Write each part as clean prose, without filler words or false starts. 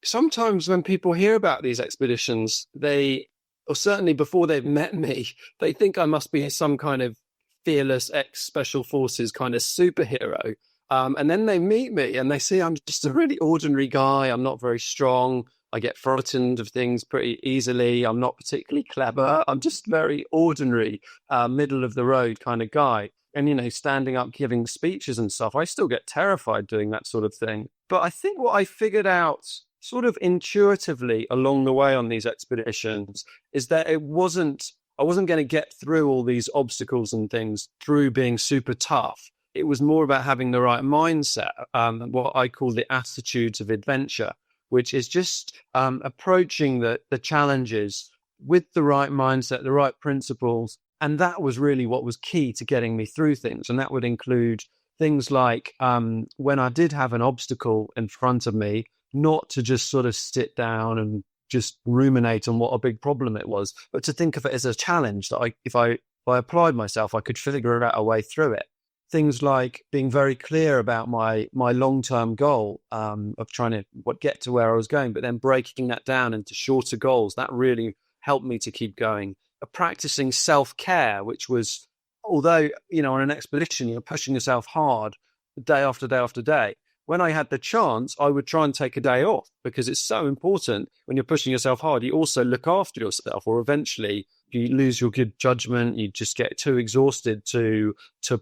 sometimes when people hear about these expeditions, or certainly before they've met me, they think I must be some kind of fearless ex special forces kind of superhero. And then they meet me and they see I'm just a really ordinary guy. I'm not very strong. I get frightened of things pretty easily. I'm not particularly clever. I'm just very ordinary, middle of the road kind of guy. And, standing up, giving speeches and stuff, I still get terrified doing that sort of thing. But I think what I figured out sort of intuitively along the way on these expeditions is that I wasn't going to get through all these obstacles and things through being super tough. It was more about having the right mindset, what I call the attitudes of adventure, which is just approaching the challenges with the right mindset, the right principles. And that was really what was key to getting me through things. And that would include things like when I did have an obstacle in front of me, not to just sort of sit down and just ruminate on what a big problem it was, but to think of it as a challenge that if I applied myself, I could figure out a way through it. Things like being very clear about my long-term goal of trying to get to where I was going, but then breaking that down into shorter goals. That really helped me to keep going. Practicing self-care, which was, although, on an expedition, you're pushing yourself hard day after day after day. When I had the chance, I would try and take a day off because it's so important when you're pushing yourself hard. You also look after yourself, or eventually you lose your good judgment. You just get too exhausted to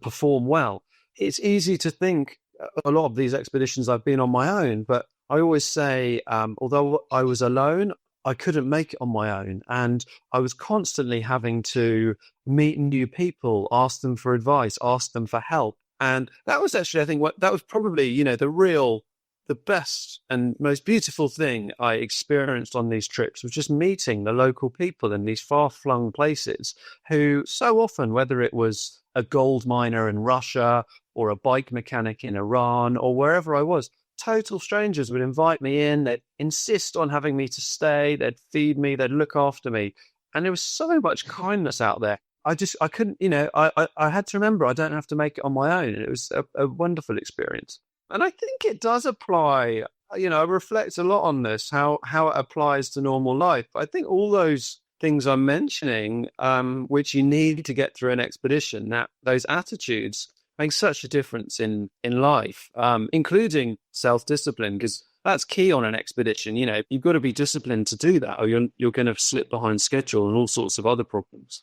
perform well. It's easy to think a lot of these expeditions I've been on my own, but I always say, although I was alone, I couldn't make it on my own. And I was constantly having to meet new people, ask them for advice, ask them for help. And that was actually, I think, that was probably, the best and most beautiful thing I experienced on these trips was just meeting the local people in these far-flung places who so often, whether it was a gold miner in Russia or a bike mechanic in Iran or wherever I was, total strangers would invite me in. They'd insist on having me to stay. They'd feed me. They'd look after me. And there was so much kindness out there. I couldn't, I had to remember I don't have to make it on my own. And it was a wonderful experience. And I think it does apply, I reflect a lot on this, how it applies to normal life. I think all those things I'm mentioning, which you need to get through an expedition, that those attitudes make such a difference in life, including self-discipline, because that's key on an expedition. You've got to be disciplined to do that, or you're going to slip behind schedule and all sorts of other problems.